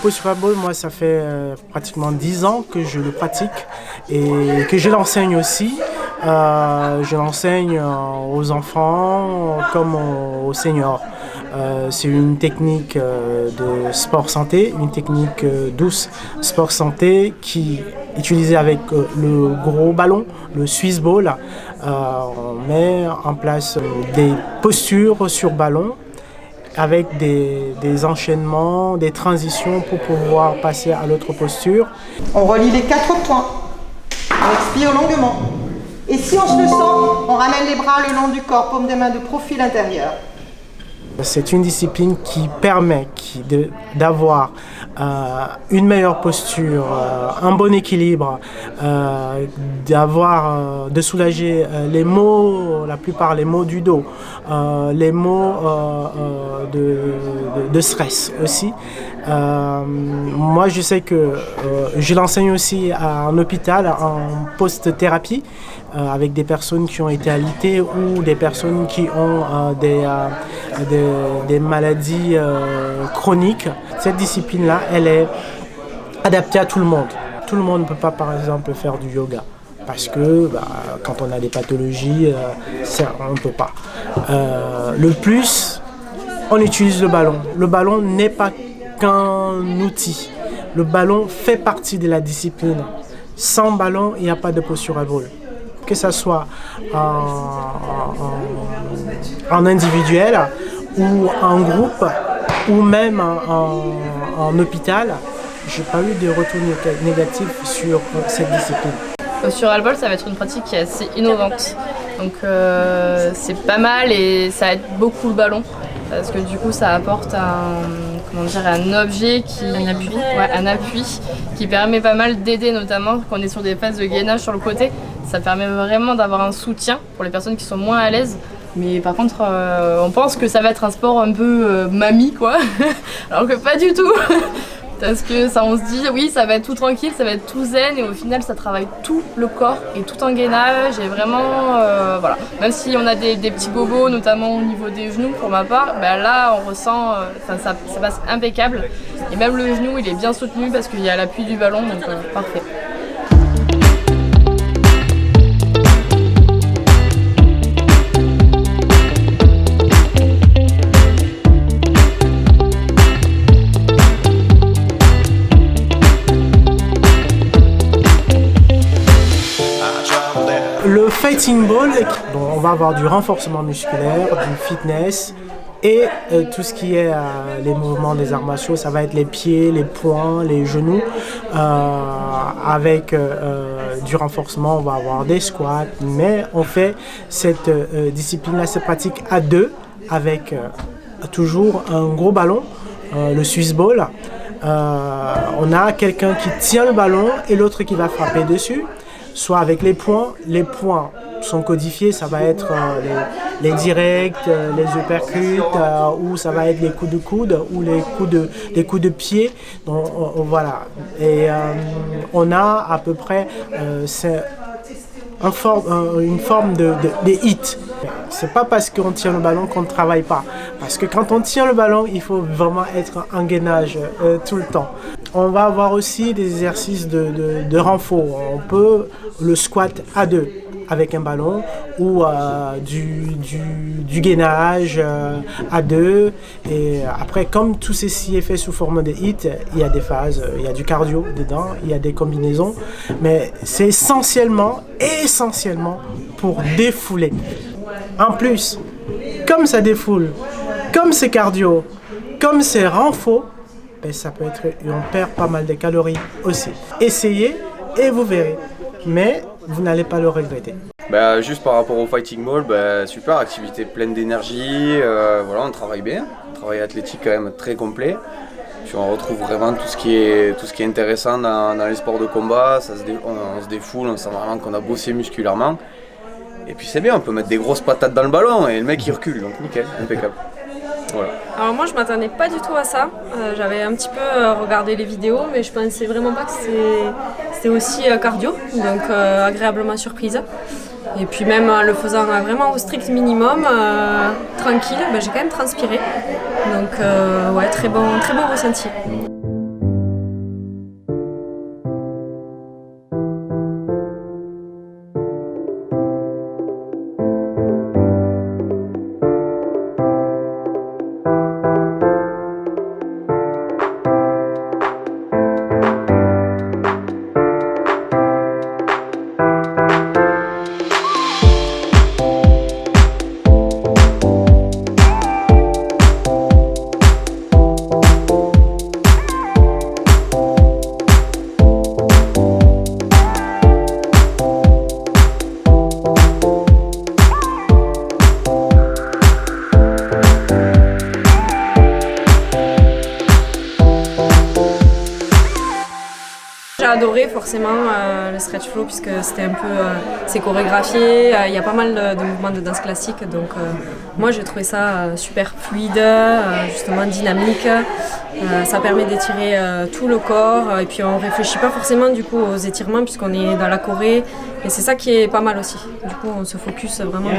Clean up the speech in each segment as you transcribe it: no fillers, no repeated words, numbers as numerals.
posture ball, moi, ça fait pratiquement 10 ans que je le pratique et que je l'enseigne aussi. Je l'enseigne aux enfants comme aux seniors. C'est une technique de sport santé, une technique douce sport santé qui est utilisée avec le gros ballon, le Swiss ball. On met en place des postures sur ballon avec des enchaînements, des transitions pour pouvoir passer à l'autre posture. On relie les 4 points. On expire longuement. Et si on se le sent, on ramène les bras le long du corps, paume de main de profil intérieur. C'est une discipline qui permet d'avoir une meilleure posture, un bon équilibre, de soulager les maux, la plupart les maux du dos, les maux de stress aussi. Moi, je sais que je l'enseigne aussi en hôpital, en post-thérapie, avec des personnes qui ont été alitées ou des personnes qui ont des maladies chroniques. Cette discipline-là, elle est adaptée à tout le monde. Tout le monde ne peut pas, par exemple, faire du yoga. Parce que quand on a des pathologies, on ne peut pas. Le plus, on utilise le ballon. Le ballon n'est pas qu'un outil. Le ballon fait partie de la discipline. Sans ballon, il n'y a pas de posture ball. Que ce soit en individuel ou en groupe ou même en hôpital, je n'ai pas eu de retour négatif sur cette discipline. Postural ball, ça va être une pratique qui est assez innovante. Donc c'est pas mal et ça aide beaucoup le ballon parce que du coup ça apporte un objet un appui qui permet pas mal d'aider, notamment quand on est sur des phases de gainage sur le côté. Ça permet vraiment d'avoir un soutien pour les personnes qui sont moins à l'aise. Mais par contre, on pense que ça va être un sport un peu mamie, quoi. Alors que pas du tout. Parce que ça, on se dit, oui, ça va être tout tranquille, ça va être tout zen. Et au final, ça travaille tout le corps et tout en gainage. Et vraiment, voilà. Même si on a des petits bobos, notamment au niveau des genoux, pour ma part, là, on ressent, ça passe impeccable. Et même le genou, il est bien soutenu parce qu'il y a l'appui du ballon, donc parfait. Le fighting ball, on va avoir du renforcement musculaire, du fitness et tout ce qui est les mouvements des arts martiaux, ça va être les pieds, les poings, les genoux. Avec du renforcement, on va avoir des squats, mais on fait cette discipline-là, cette pratique à deux avec toujours un gros ballon, le Swiss ball. On a quelqu'un qui tient le ballon et l'autre qui va frapper dessus. Soit avec les points sont codifiés, ça va être les directs, les uppercuts, ou ça va être les coups de coude ou les coups de pied. Donc, voilà. Et on a à peu près une forme de hit. C'est pas parce qu'on tient le ballon qu'on ne travaille pas. Parce que quand on tient le ballon, il faut vraiment être en gainage tout le temps. On va avoir aussi des exercices de renfort. On peut le squat à deux avec un ballon ou du gainage à deux. Et après, comme tout ceci est fait sous forme de hit, il y a des phases, il y a du cardio dedans, il y a des combinaisons. Mais c'est essentiellement pour défouler. En plus, comme ça défoule, comme c'est cardio, comme c'est renfort, ça peut être, on perd pas mal de calories aussi. Essayez et vous verrez, mais vous n'allez pas le regretter. Juste par rapport au fighting ball, super, activité pleine d'énergie, voilà, on travaille bien, travail athlétique quand même très complet. Puis on retrouve vraiment tout ce qui est intéressant dans les sports de combat, on se défoule, on sent vraiment qu'on a bossé musculairement. Et puis c'est bien, on peut mettre des grosses patates dans le ballon et le mec il recule, donc nickel, impeccable. Voilà. Alors moi je m'attendais pas du tout à ça, j'avais un petit peu regardé les vidéos mais je pensais vraiment pas que c'était aussi cardio, donc agréablement surprise. Et puis même en le faisant vraiment au strict minimum, tranquille, j'ai quand même transpiré, donc très bon ressenti. forcément le stretch flow puisque c'était un peu c'est chorégraphié, il y a pas mal de mouvements de danse classique donc moi j'ai trouvé ça super fluide, justement dynamique, ça permet d'étirer tout le corps et puis on réfléchit pas forcément du coup aux étirements puisqu'on est dans la choré et c'est ça qui est pas mal aussi. Du coup on se focus vraiment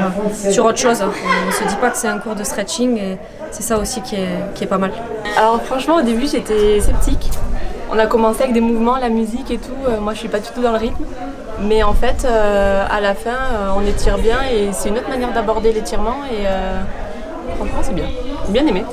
sur autre chose, on se dit pas que c'est un cours de stretching et c'est ça aussi qui est pas mal. Alors franchement au début j'étais sceptique. On a commencé avec des mouvements, la musique et tout, moi je suis pas du tout dans le rythme. Mais en fait à la fin on étire bien et c'est une autre manière d'aborder l'étirement et franchement c'est bien. J'ai bien aimé.